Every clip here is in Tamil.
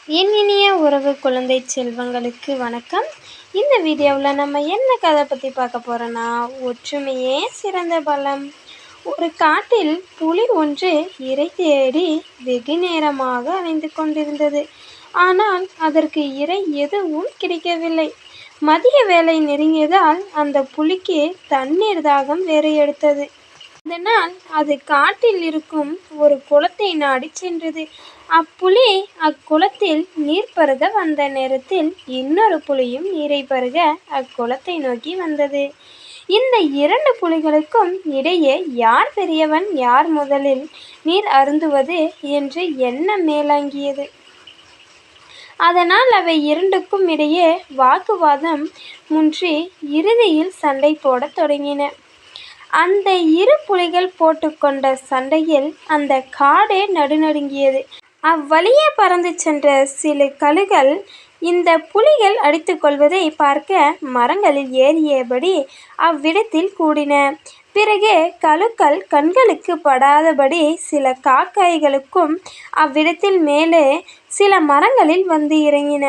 என் இனிய உறவு குழந்தை செல்வங்களுக்கு வணக்கம். இந்த வீடியோவில் நம்ம என்ன கதை பற்றி பார்க்க போகிறோன்னா, ஒற்றுமையே சிறந்த பலம். ஒரு காட்டில் புலி ஒன்று இரை தேடி வெகு நேரமாக அலைந்து கொண்டிருந்தது. ஆனால் அதற்கு இரை எதுவும் கிடைக்கவில்லை. மதிய வேலை நெருங்கியதால் அந்த புலிக்கு தண்ணீர் தாகம் வேறு எடுத்தது. அதனால் அது காட்டில் இருக்கும் ஒரு குளத்தை நாடி சென்றது. அப்புலி அக்குளத்தில் நீர் பருக வந்த நேரத்தில் இன்னொரு புலியும் நீரை பருக அக்குளத்தை நோக்கி வந்தது. இந்த இரண்டு புலிகளுக்கும் இடையே யார் பெரியவன், யார் முதலில் நீர் அருந்துவது என்று எண்ணம் மேலாங்கியது. அதனால் அவை இரண்டுக்கும் இடையே வாக்குவாதம் முற்றி இறுதியில் சண்டை போடத் தொடங்கின. அந்த இரு புலிகள் போட்டுக்கொண்ட சண்டையில் அந்த காடே நடுநடுங்கியது. அவ்வழியே பறந்து சென்ற சில கழுகுகள் இந்த புலிகள் அடித்து கொள்வதை பார்க்க மரங்களில் ஏறியபடி அவ்விடத்தில் கூடின. பிறகு கழுகுகள் கண்களுக்கு படாதபடி சில காக்காய்களுக்கும் அவ்விடத்தில் மேலே சில மரங்களில் வந்து இறங்கின.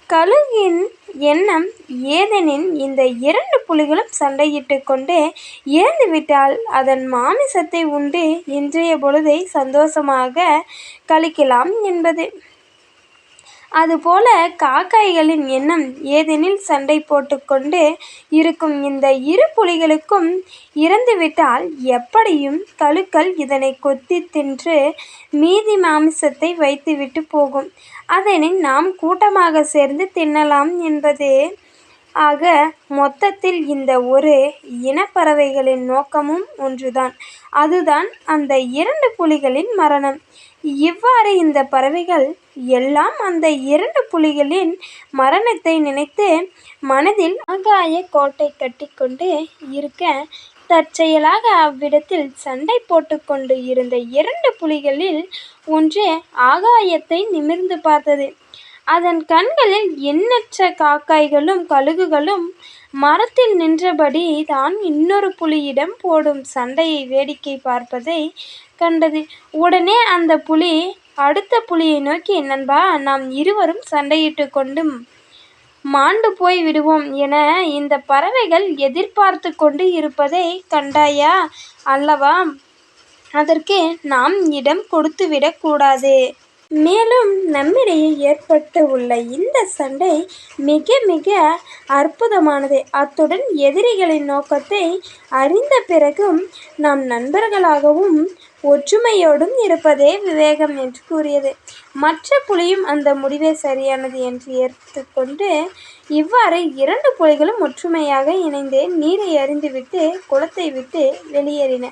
கழுகின் எண்ணம் ஏதெனின், இந்த இரண்டு புலிகளும் சண்டையிட்டு கொண்டு இறந்துவிட்டால் அதன் மாமிசத்தை உண்டு இன்றைய பொழுதை சந்தோஷமாக கழிக்கலாம் என்பது. அதுபோல காக்காய்களின் எண்ணம் ஏதெனில், சண்டை போட்டு கொண்டு இருக்கும் இந்த இரு புலிகளுக்கும் இறந்துவிட்டால் எப்படியும் கழுகுகள் இதனை கொத்தி தின்று மீதி மாமிசத்தை வைத்துவிட்டு போகும். அதனை நாம் கூட்டமாக சேர்ந்து தின்னலாம் என்பது. ஆக மொத்தத்தில் இந்த ஒரு இனப்பறவைகளின் நோக்கமும் ஒன்றுதான். அதுதான் அந்த இரண்டு புலிகளின் மரணம். இவ்வாறு இந்த பறவைகள் எல்லாம் அந்த இரண்டு புலிகளின் மரணத்தை நினைத்து மனதில் ஆகாய கோட்டை கட்டி கொண்டு இருக்க, தற்செயலாக அவ்விடத்தில் சண்டை போட்டு கொண்டு இருந்த இரண்டு புலிகளில் ஒன்று ஆகாயத்தை நிமிர்ந்து பார்த்தது. அதன் கண்களில் எண்ணற்ற காக்காய்களும் கழுகுகளும் மரத்தில் நின்றபடி தான் இன்னொரு புலியிடம் போடும் சண்டையை வேடிக்கை பார்ப்பதை கண்டது. உடனே அந்த புலி அடுத்த புலியை நோக்கி, நண்பா, நாம் இருவரும் சண்டையிட்டு கொண்டு மாண்டு போய் விடுவோம் என இந்த பறவைகள் எதிர்பார்த்து கொண்டு இருப்பதை கண்டாயா அல்லவா? அதற்கு நாம் இடம் கொடுத்துவிடக் கூடாது. மேலும் நம்மிடையே ஏற்பட்டு உள்ள இந்த சண்டை மிக மிக அற்புதமானது. அத்துடன் எதிரிகளின் நோக்கத்தை அறிந்த பிறகும் நாம் நண்பர்களாகவும் ஒற்றுமையோடும் இருப்பதே விவேகம் என்று கூறியது. மற்ற புலியும் அந்த முடிவே சரியானது என்று ஏற்றுக்கொண்டு இவ்வாறு இரண்டு புலிகளும் ஒற்றுமையாக இணைந்து நீரை அருந்திவிட்டு குளத்தை விட்டு வெளியேறின.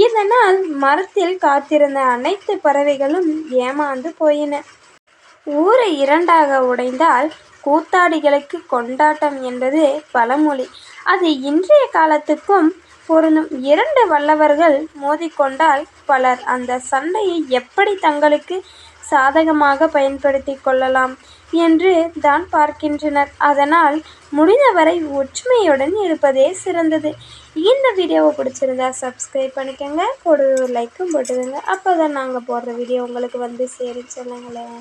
இதனால் மரத்தில் காத்திருந்த அனைத்து பறவைகளும் ஏமாந்து போயின. ஊரை இரண்டாக உடைந்தால் கூத்தாடிகளுக்கு கொண்டாட்டம் என்பது பழமொழி. அது இன்றைய காலத்துக்கும் பொருந்தும். இரண்டு வல்லவர்கள் மோதிக்கொண்டால் பலர் அந்த சண்டையை எப்படி தங்களுக்கு சாதகமாக பயன்படுத்தி கொள்ளலாம் என்று தான் பார்க்கின்றனர். அதனால் முடிந்தவரை ஒற்றுமையுடன் இருப்பதே சிறந்தது. இந்த வீடியோவை பிடிச்சிருந்தா சப்ஸ்கிரைப் பண்ணிக்கோங்க, ஒரு லைக்கும் போட்டுக்கோங்க. அப்போ தான் நாங்கள் போடுற வீடியோ உங்களுக்கு வந்து சேரும். சொல்லுங்களேன்.